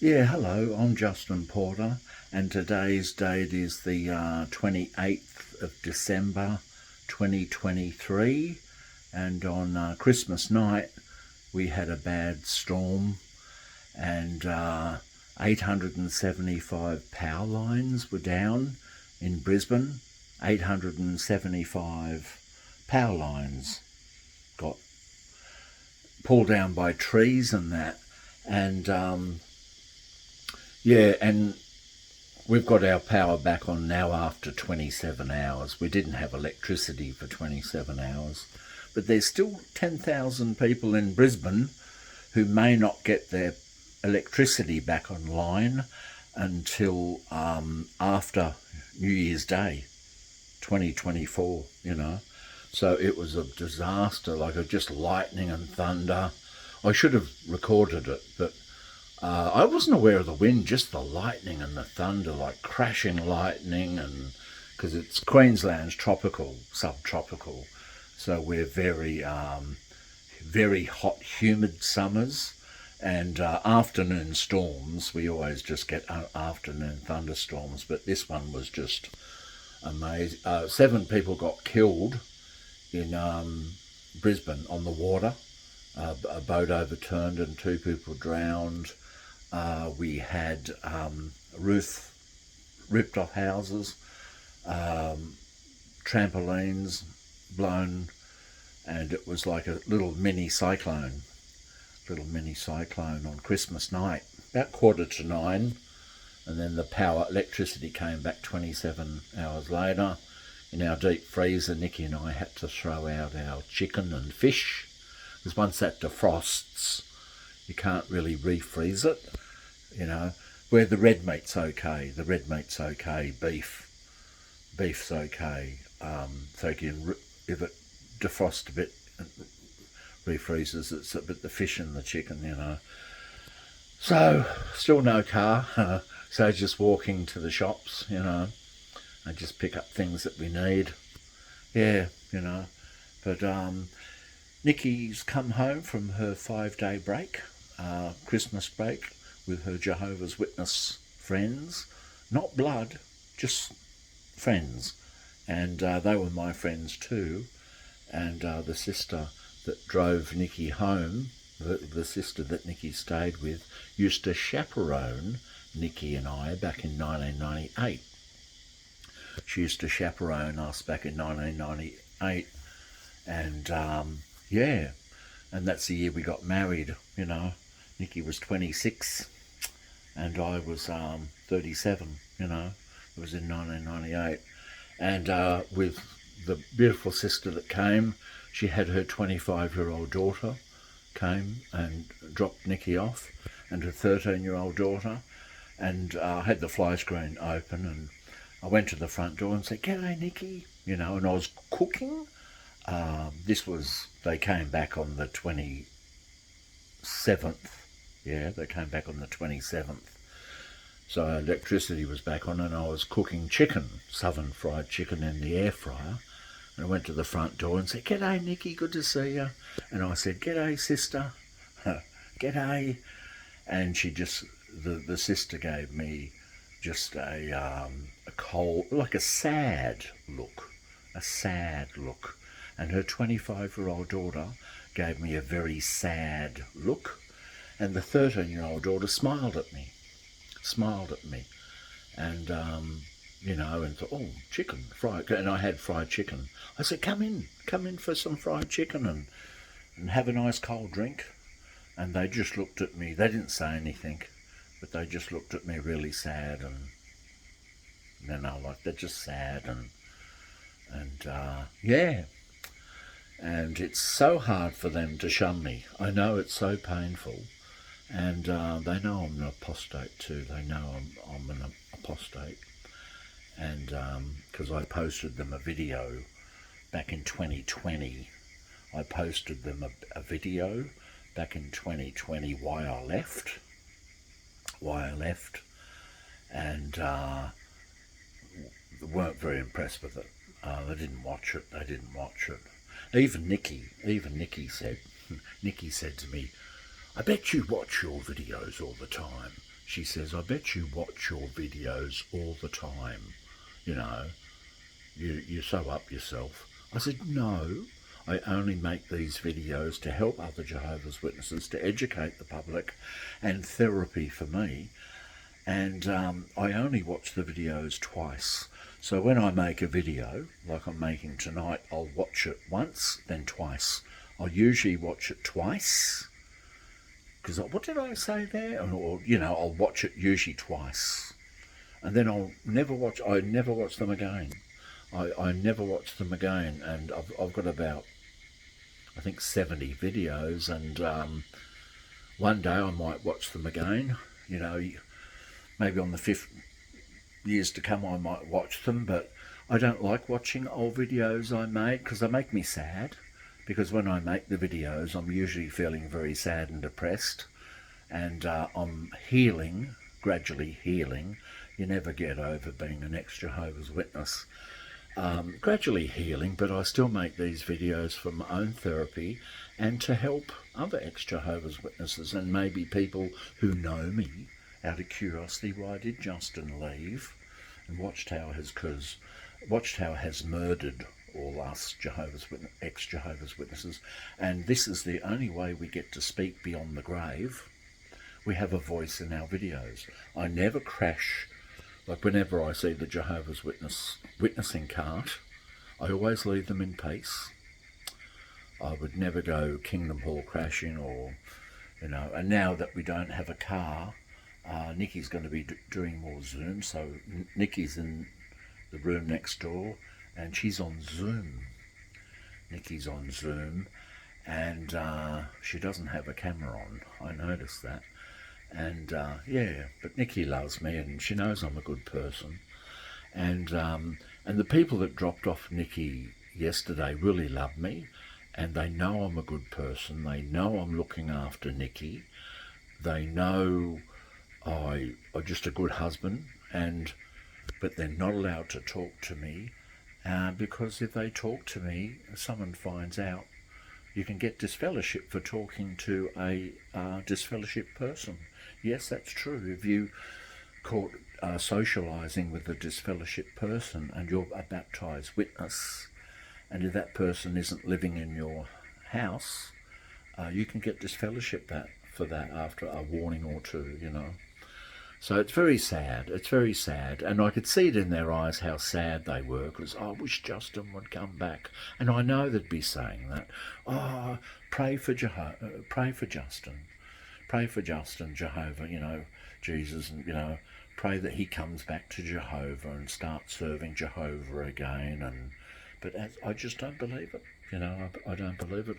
Yeah, hello, I'm Justin Porter, and today's date is the 28th of December 2023. And on Christmas night, we had a bad storm, and 875 power lines were down in Brisbane. 875 power lines got pulled down by trees and that. And yeah, and we've got our power back on now after 27 hours. We didn't have electricity for 27 hours. But there's still 10,000 people in Brisbane who may not get their electricity back online until after New Year's Day, 2024, So it was a disaster, like just lightning and thunder. I should have recorded it, but I wasn't aware of the wind, just the lightning and the thunder, like crashing lightning, and because it's Queensland's tropical, subtropical, so we're very hot, humid summers, and afternoon storms. We always just get afternoon thunderstorms, but this one was just amazing. 7 people got killed in Brisbane on the water. A boat overturned and 2 people drowned. We had roof ripped off houses, trampolines blown, and it was like a little mini cyclone on Christmas night, about 8:45, and then the electricity came back 27 hours later. In our deep freezer, Nikki and I had to throw out our chicken and fish, because once that defrosts, you can't really refreeze it, where the red meat's okay. Beef's okay. So you can, if it defrosts a bit, refreezes it, but the fish and the chicken, So, still no car, so just walking to the shops, and just pick up things that we need. Yeah, but Nikki's come home from her 5-day break, Christmas break, with her Jehovah's Witness friends. Not blood, just friends. And they were my friends too. And the sister that drove Nikki home, the sister that Nikki stayed with, used to chaperone Nikki and I back in 1998. She used to chaperone us back in 1998. And yeah, and that's the year we got married, Nikki was 26 and I was 37, It was in 1998. And with the beautiful sister that came, she had her 25-year-old daughter came and dropped Nikki off, and her 13-year-old daughter, and I had the fly screen open, and I went to the front door and said, "G'day, Nikki," and I was cooking. They came back on the 27th. Yeah, they came back on the 27th. So electricity was back on, and I was cooking chicken, southern fried chicken, in the air fryer. And I went to the front door and said, "G'day, Nikki, good to see you." And I said, "G'day, sister." "G'day." And she just, the sister gave me just a cold, like a sad look. And her 25-year-old daughter gave me a very sad look. And the 13-year-old daughter smiled at me. And, and thought, "Oh, chicken, fried." And I had fried chicken. I said, come in for some fried chicken and have a nice cold drink." And they just looked at me. They didn't say anything, but they just looked at me really sad, and they're just sad, and yeah. And it's so hard for them to shun me. I know it's so painful. And they know I'm an apostate too. They know I'm an apostate. And because I posted them a video back in 2020. I posted them a video back in 2020 why I left. And weren't very impressed with it. They didn't watch it. Even Nikki said to me, "I bet you watch your videos all the time." She says, I bet you watch your videos all the time, you know, you're so up yourself. I said, no, I only make these videos to help other Jehovah's Witnesses, to educate the public, and therapy for me. And I only watch the videos twice. So when I make a video, like I'm making tonight, I'll watch it once, then twice. I'll usually watch it twice, because what did I say there? Or, you know, I'll watch it usually twice. And then I never watch them again. I never watch them again. And I've got about, I think, 70 videos. And one day I might watch them again. You know, maybe on the 5th years to come I might watch them. But I don't like watching old videos I made, because they make me sad. Because when I make the videos, I'm usually feeling very sad and depressed. And I'm healing, gradually healing. You never get over being an ex-Jehovah's Witness. Gradually healing, but I still make these videos for my own therapy and to help other ex-Jehovah's Witnesses and maybe people who know me, out of curiosity. Why did Justin leave? And watched how has murdered all us ex-Jehovah's Witnesses. And this is the only way we get to speak beyond the grave. We have a voice in our videos. I never crash. Like whenever I see the Jehovah's witnessing cart, I always leave them in peace. I would never go Kingdom Hall crashing, or, you know. And now that we don't have a car, Nikki's going to be doing more Zoom. So Nikki's in the room next door, and she's on Zoom. Nikki's on Zoom, and she doesn't have a camera on. I noticed that. And yeah, but Nikki loves me, and she knows I'm a good person. And the people that dropped off Nikki yesterday really love me, and they know I'm a good person. They know I'm looking after Nikki. They know I'm just a good husband, but they're not allowed to talk to me, because if they talk to me, someone finds out, you can get disfellowship for talking to a disfellowship person. Yes, that's true. If you caught socialising with a disfellowship person and you're a baptised witness, and if that person isn't living in your house, you can get disfellowship for that after a warning or two, you know. So it's very sad. It's very sad. And I could see it in their eyes how sad they were, because I wish Justin would come back. And I know they'd be saying that. Oh, pray for Justin. Pray for Justin, Jehovah, you know, Jesus, and, you know, pray that he comes back to Jehovah and starts serving Jehovah again. But I just don't believe it. You know, I don't believe it.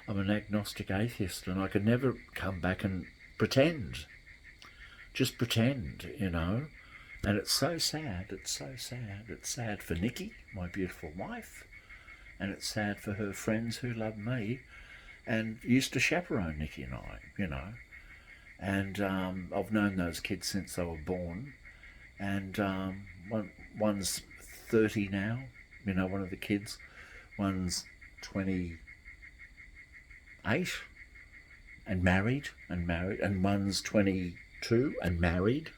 I'm an agnostic atheist, and I could never come back and pretend. Just pretend, you know. And it's so sad. It's so sad. It's sad for Nikki, my beautiful wife, and it's sad for her friends who love me and used to chaperone Nikki and I, you know. And I've known those kids since they were born, and one's 30 now, you know, one of the kids. One's 28 and married, and one's 22 and married,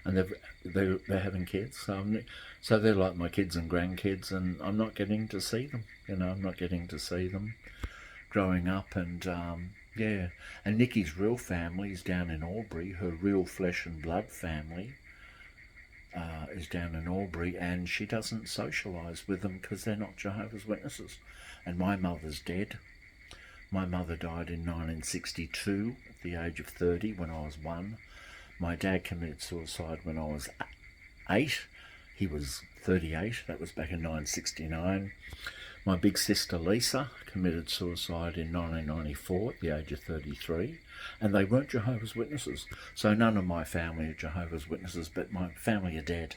and they're having kids. So they're like my kids and grandkids, and I'm not getting to see them. You know, I'm not getting to see them growing up. And yeah, and Nikki's real family is down in Albury. Her real flesh and blood family is down in Albury, and she doesn't socialise with them because they're not Jehovah's Witnesses. And my mother's dead. My mother died in 1962 at the age of 30 when I was 1. My dad committed suicide when I was 8. He was 38. That was back in 1969. My big sister Lisa committed suicide in 1994 at the age of 33. And they weren't Jehovah's Witnesses. So none of my family are Jehovah's Witnesses, but my family are dead.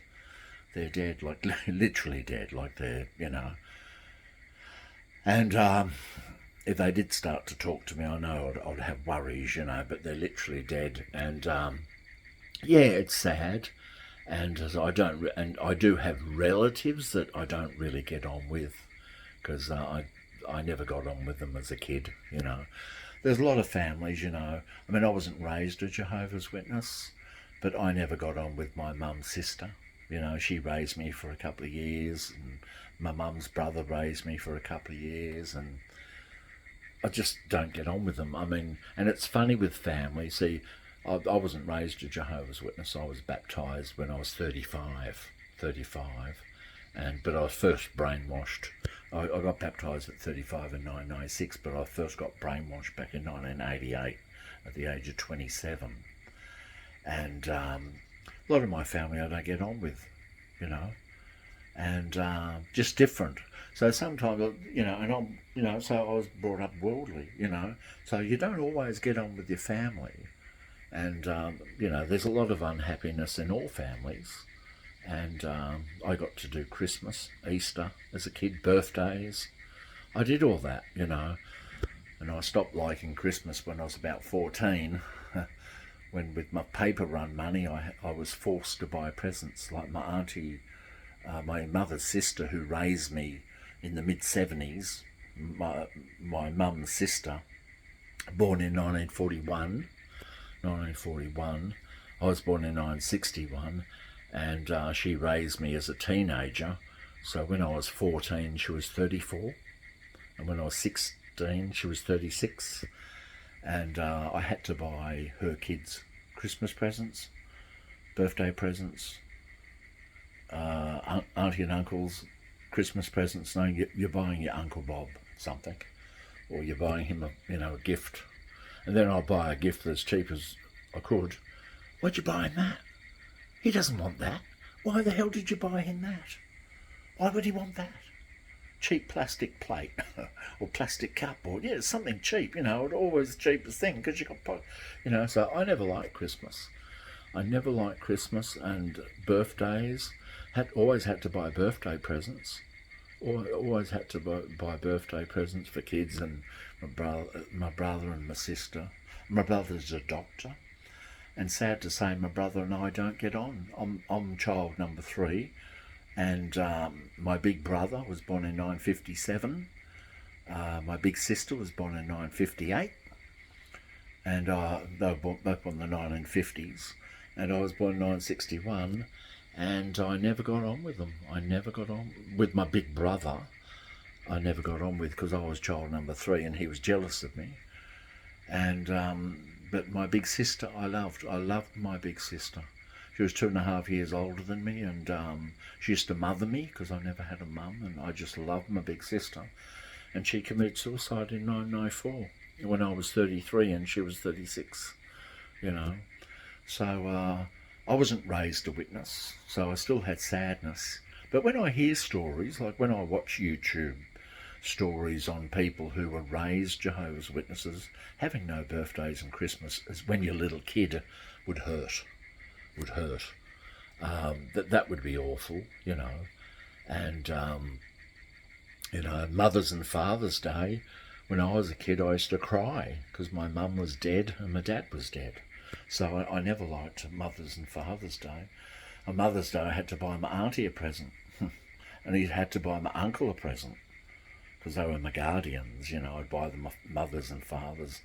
They're dead, like literally dead, like they're, you know. And if they did start to talk to me, I know I'd have worries, you know, but they're literally dead. And yeah, it's sad. And I do have relatives that I don't really get on with, because I never got on with them as a kid, you know. There's a lot of families, you know. I mean, I wasn't raised a Jehovah's Witness, but I never got on with my mum's sister. You know, she raised me for a couple of years, and my mum's brother raised me for a couple of years, and I just don't get on with them. I mean, and it's funny with family. See, I wasn't raised a Jehovah's Witness. I was baptised when I was 35, but I was first brainwashed. I got baptised at 35 in 1996, but I first got brainwashed back in 1988 at the age of 27. And a lot of my family I don't get on with, you know, and just different. So sometimes, you know, and I'm, you know, so I was brought up worldly, you know, so you don't always get on with your family. And, you know, there's a lot of unhappiness in all families. And I got to do Christmas, Easter as a kid, birthdays. I did all that, you know. And I stopped liking Christmas when I was about 14, when with my paper run money I was forced to buy presents. Like my auntie, my mother's sister who raised me in the mid-70s, my mum's sister, born in 1941. I was born in 1961, and she raised me as a teenager. So when I was 14, she was 34, and when I was 16, she was 36, and I had to buy her kids Christmas presents, birthday presents, auntie and uncles Christmas presents. No, you're buying your Uncle Bob something, or you're buying him a gift. And then I'll buy a gift as cheap as I could. Why'd you buy him that? He doesn't want that. Why the hell did you buy him that? Why would he want that? Cheap plastic plate or plastic cup, or yeah, something cheap, you know, always the cheapest thing because you got, you know. So I never liked Christmas. And birthdays. Always had to buy birthday presents. Always had to buy birthday presents for kids, and my brother and my sister. My brother's a doctor, and sad to say, my brother and I don't get on. I'm child number 3, and my big brother was born in 1957. My big sister was born in 1958, and they were both born in the 1950s, and I was born in 1961. And I never got on with them. I never got on with my big brother. I never got on with, because I was child number 3 and he was jealous of me. And but my big sister I loved my big sister. She was 2.5 years older than me, and she used to mother me because I never had a mum, and I just loved my big sister. And she committed suicide in 1994 when I was 33 and she was 36, you know. So I wasn't raised a witness, so I still had sadness. But when I hear stories, like when I watch YouTube stories on people who were raised Jehovah's Witnesses, having no birthdays and Christmas, as when you're a little kid, would hurt. That would be awful, you know. And, you know, Mother's and Father's Day, when I was a kid, I used to cry because my mum was dead and my dad was dead. So I never liked Mother's and Father's Day. On Mother's Day I had to buy my auntie a present and he had to buy my uncle a present because they were my guardians, you know. I'd buy them mothers and fathers.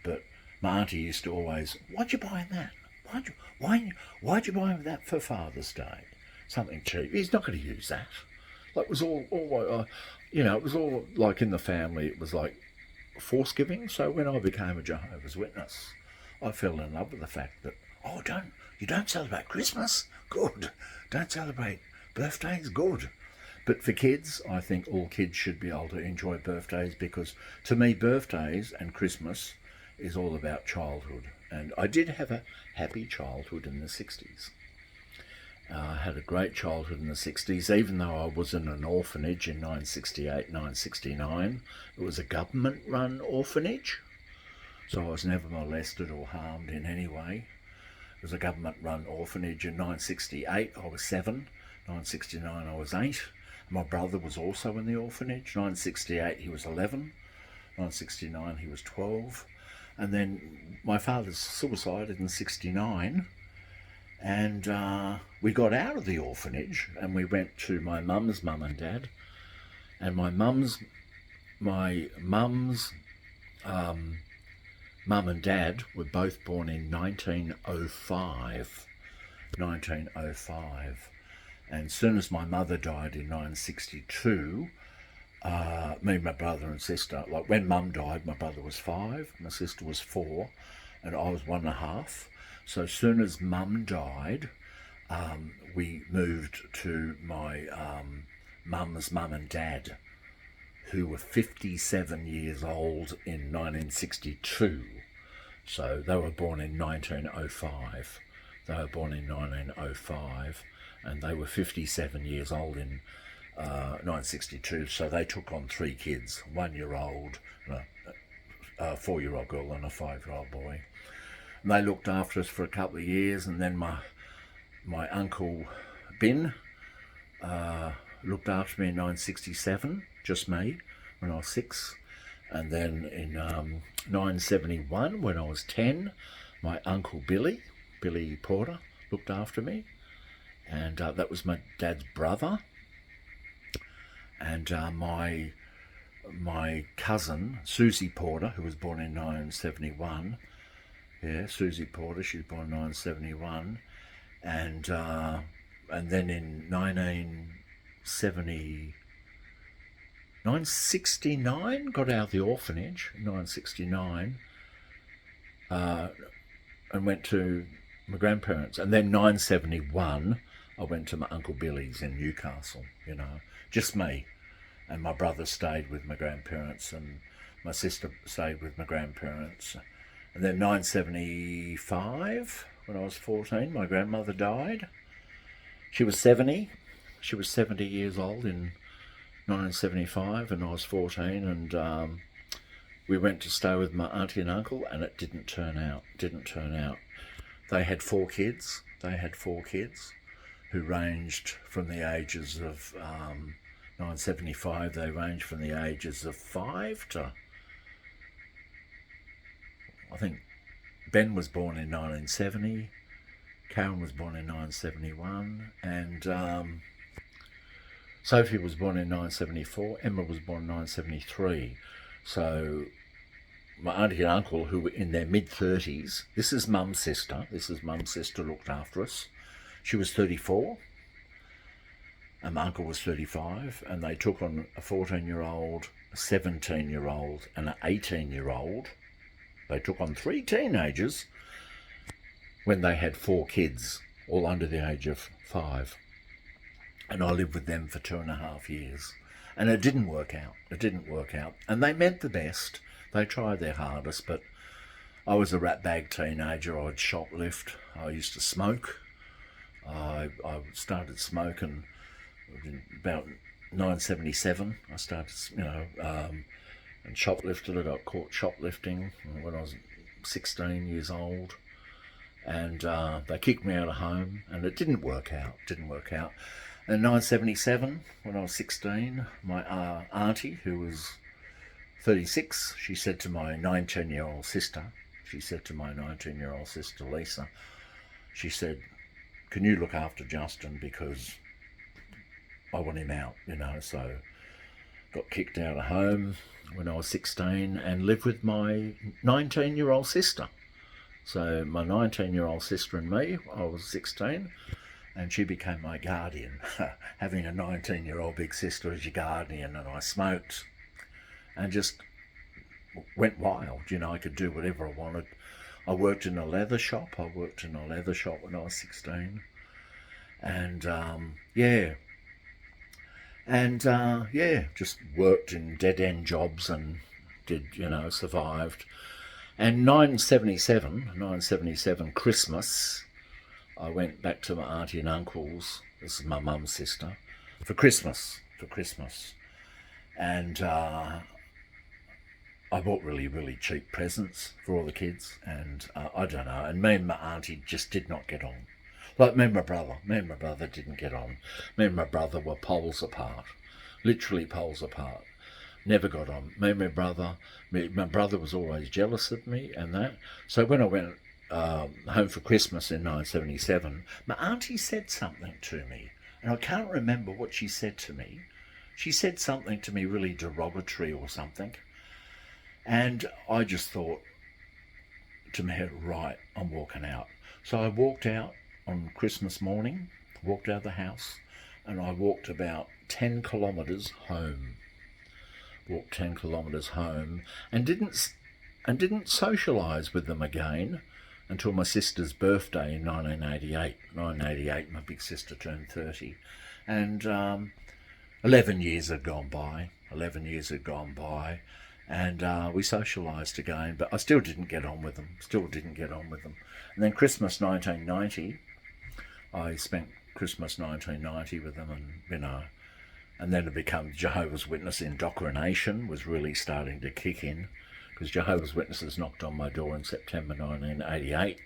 But my auntie used to always, why'd you buy him that? Why'd you buy him that for Father's Day? Something cheap. He's not going to use that. Like, it was all you know, it was all like in the family, it was like force giving. So when I became a Jehovah's Witness, I fell in love with the fact that, you don't celebrate Christmas? Good. Don't celebrate birthdays? Good. But for kids, I think all kids should be able to enjoy birthdays, because to me, birthdays and Christmas is all about childhood. And I did have a happy childhood in the 60s. I had a great childhood in the 60s, even though I was in an orphanage in 1968, 1969. It was a government-run orphanage. So I was never molested or harmed in any way. It was a government-run orphanage. In 1968, I was 7. 1969, I was 8. My brother was also in the orphanage. 1968, he was 11. 1969, he was 12. And then my father suicided in 69. And we got out of the orphanage and we went to my mum's mum and dad. And my mum's mum and dad were both born in 1905. 1905. And as soon as my mother died in 1962, me and my brother and sister, like when mum died, my brother was 5, my sister was 4, and I was 1.5. So as soon as mum died, we moved to my mum's mum and dad, who were 57 years old in 1962. So they were born in 1905. They were born in 1905, and they were 57 years old in 1962. So they took on 3 kids, 1-year-old, a 4-year-old girl and a 5-year-old boy. And they looked after us for a couple of years, and then my uncle Ben looked after me in 1967, just me, when I was 6. And then in 1971, when I was 10, my uncle Billy Porter, looked after me. And that was my dad's brother. And my cousin, Susie Porter, who was born in 1971. Yeah, Susie Porter, she was born in 1971. And then in 1969, got out of the orphanage in 1969, and went to my grandparents. And then 1971, I went to my Uncle Billy's in Newcastle, just me. And my brother stayed with my grandparents, and my sister stayed with my grandparents. And then 1975, when I was 14, my grandmother died. She was 70. She was 70 years old in 1975, and I was 14, and we went to stay with my auntie and uncle, and it didn't turn out. They had 4 kids. Who ranged from the ages of 1975. They ranged from the ages of 5 to, I think Ben was born in 1970, Karen was born in 1971, and Sophie was born in 1974, Emma was born in 1973. So my auntie and uncle, who were in their mid-30s, this is mum's sister looked after us. She was 34, and my uncle was 35, and they took on a 14-year-old, a 17-year-old, and an 18-year-old. They took on 3 teenagers when they had 4 kids, all under the age of 5. And I lived with them for 2.5 years. And it didn't work out. And they meant the best. They tried their hardest, but I was a ratbag teenager. I'd shoplift. I used to smoke. I started smoking in about 1977. I started, and shoplifted. I got caught shoplifting when I was 16 years old, and they kicked me out of home, and it didn't work out. In 1977, when I was 16, my auntie, who was 36, she said to my 19-year-old sister, Lisa, she said, "Can you look after Justin, because I want him out," so got kicked out of home when I was 16 and lived with my 19-year-old sister. So my 19-year-old sister and me, I was 16, and she became my guardian. Having a 19-year-old big sister as your guardian, and I smoked and just went wild. I could do whatever I wanted. I worked in a leather shop. when I was 16. And just worked in dead-end jobs and did, survived. And 1977 Christmas, I went back to my auntie and uncle's, this is my mum's sister, for Christmas. And I bought really, really cheap presents for all the kids, and I don't know, and me and my auntie just did not get on. Like me and my brother didn't get on. Me and my brother were poles apart, literally poles apart. Never got on. Me and my brother was always jealous of me and that. So when I went home for Christmas in 1977, my auntie said something to me, and I can't remember what she said to me. She said something to me really derogatory or something, and I just thought to my head, right, I'm walking out. So I walked out on Christmas morning, walked out of the house, and I walked about 10 kilometres home. Walked 10 kilometres home, and didn't socialise with them again until my sister's birthday in 1988. 1988, my big sister turned 30, and 11 years had gone by. 11 years had gone by, and we socialised again, but I still didn't get on with them. And then Christmas 1990, I spent Christmas 1990 with them, and and then it became Jehovah's Witness indoctrination was really starting to kick in, because Jehovah's Witnesses knocked on my door in September 1988,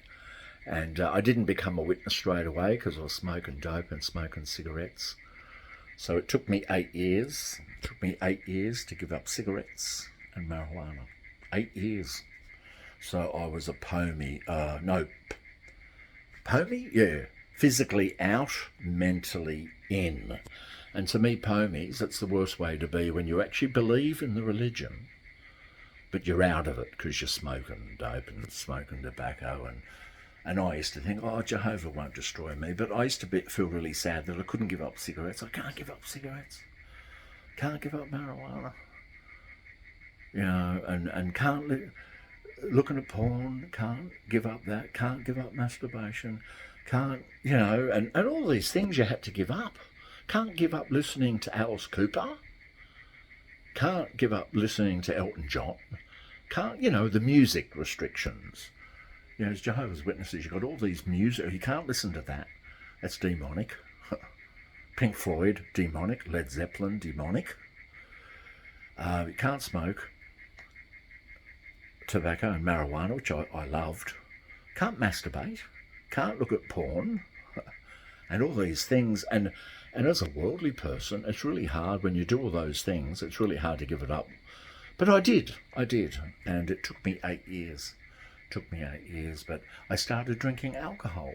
and I didn't become a witness straight away because I was smoking dope and smoking cigarettes. So it took me 8 years. It took me 8 years to give up cigarettes and marijuana. 8 years. So I was a pomie. Pomie? Yeah. Physically out, mentally in. And to me, pomies, that's the worst way to be, when you actually believe in the religion, but you're out of it because you're smoking dope and smoking tobacco. And I used to think, oh, Jehovah won't destroy me. But I used to feel really sad that I couldn't give up cigarettes. I can't give up cigarettes. Can't give up marijuana. And can't looking at porn. Can't give up that. Can't give up masturbation. Can't, and all these things you had to give up. Can't give up listening to Alice Cooper. Can't give up listening to Elton John. Can't, the music restrictions. As Jehovah's Witnesses, you've got all these music. You can't listen to that. That's demonic. Pink Floyd, demonic. Led Zeppelin, demonic. You can't smoke tobacco and marijuana, which I loved. Can't masturbate. Can't look at porn. And all these things. And as a worldly person, it's really hard when you do all those things. It's really hard to give it up. But I did. And it took me 8 years. But I started drinking alcohol.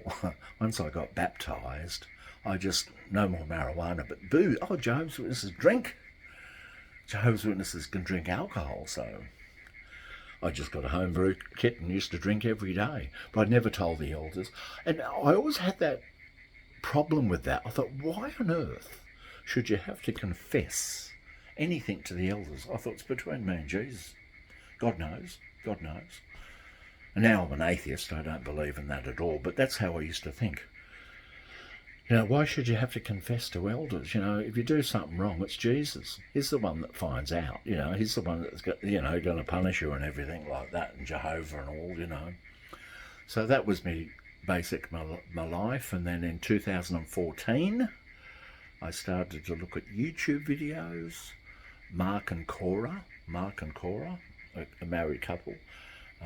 Once I got baptised, no more marijuana, but booze. Oh, Jehovah's Witnesses drink. Jehovah's Witnesses can drink alcohol, so I just got a homebrew kit and used to drink every day. But I'd never told the elders. And I always had that problem with that. I thought, why on earth should you have to confess anything to the elders? I thought, it's between me and Jesus. God knows. And now I'm an atheist. I don't believe in that at all. But that's how I used to think. Why should you have to confess to elders? If you do something wrong, it's Jesus. He's the one that finds out. He's the one that's got, going to punish you and everything like that, and Jehovah and all. So that was my life. And then in 2014, I started to look at YouTube videos. Mark and Cora, a married couple.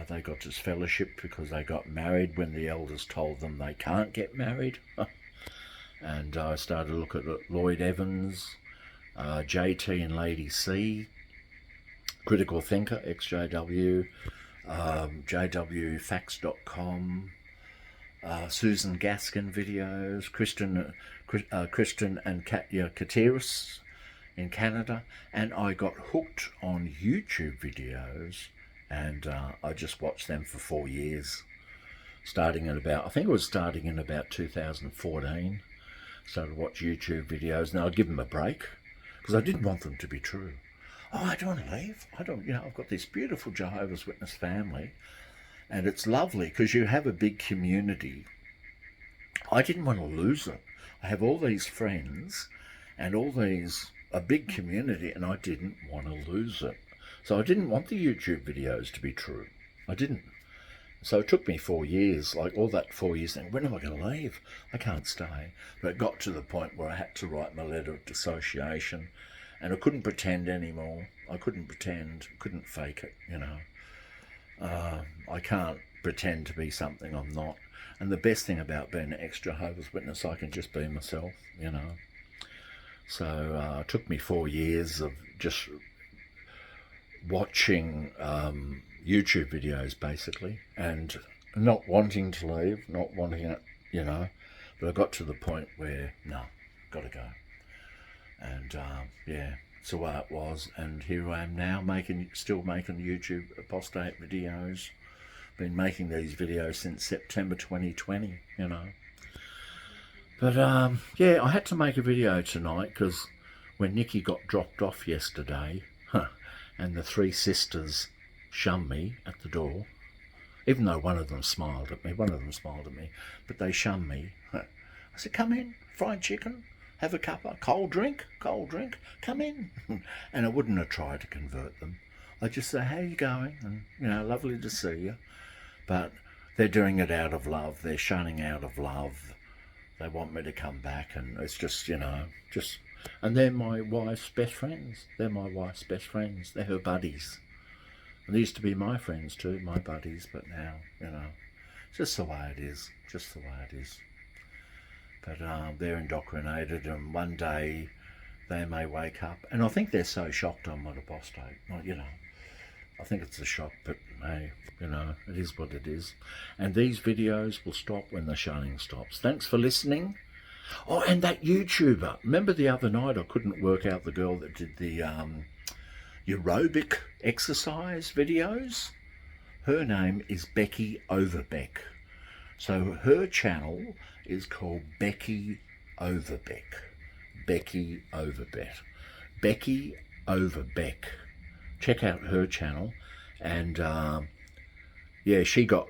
They got this fellowship because they got married when the elders told them they can't get married. And I started to look at Lloyd Evans, JT and Lady C, Critical Thinker, XJW, JWFacts.com, Susan Gaskin videos, Kristen and Katya Kateris in Canada. And I got hooked on YouTube videos, and I just watched them for 4 years, starting in about 2014. Started to watch YouTube videos, and I'd give them a break because I didn't want them to be true. Oh, I don't want to leave. I've got this beautiful Jehovah's Witness family, and it's lovely because you have a big community. I didn't want to lose it. I have all these friends and a big community, and I didn't want to lose it. So I didn't want the YouTube videos to be true. I didn't. So it took me 4 years, like all that 4 years, thinking, when am I going to leave? I can't stay. But it got to the point where I had to write my letter of dissociation, and I couldn't pretend anymore. I couldn't fake it, I can't pretend to be something I'm not. And the best thing about being an ex-Jehovah's Witness, I can just be myself, So it took me 4 years of just watching YouTube videos, basically, and not wanting to leave, not wanting it, but I got to the point where, no, got to go. And it's the way it was, and here I am now still making YouTube apostate videos. Been making these videos since September 2020, But yeah, I had to make a video tonight because when Nikki got dropped off yesterday, and the three sisters shunned me at the door, even though one of them smiled at me, but they shunned me. I said, come in, fried chicken, have a cuppa, cold drink, come in. And I wouldn't have tried to convert them. I'd just say, how you going? And, you know, lovely to see you. But they're doing it out of love. They're shunning out of love. They want me to come back, and it's just, you know, and they're my wife's best friends. They're her buddies. And they used to be my friends too, my buddies, but now, you know, just the way it is. But they're indoctrinated, and one day they may wake up, and I think they're so shocked I'm not apostate. Well, you know, I think it's a shock, but hey, you know, it is what it is. And these videos will stop when the shunning stops. Thanks for listening. Oh, and that YouTuber. Remember the other night I couldn't work out the girl that did the aerobic exercise videos? Her name is Becky Overbeck. So her channel is called Becky Overbeck. Becky Overbeck. Check out her channel. And yeah, she got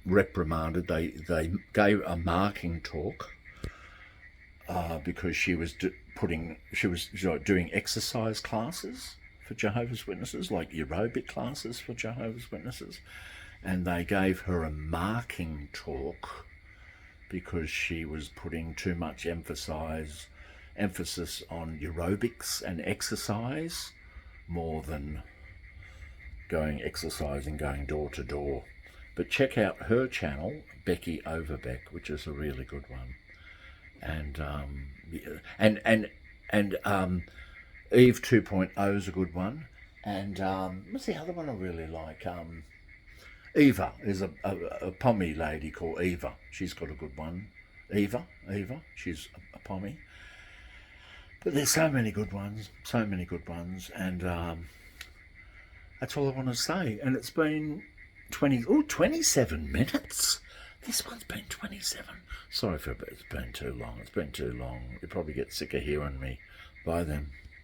reprimanded. They gave a marking talk because she was doing exercise classes for Jehovah's Witnesses, like aerobic classes for Jehovah's Witnesses, and they gave her a marking talk because she was putting too much emphasis on aerobics and exercise more than exercising, going door to door. But check out her channel, Becky Overbeck, which is a really good one. And Eve 2.0 is a good one. And what's the other one I really like? Eva is a pommy lady called Eva. She's got a good one. Eva, she's a pommy. But there's so many good ones, and that's all I want to say. And it's been 27 minutes. This one's been 27. Sorry for it's been too long. You'll probably get sick of hearing me by then.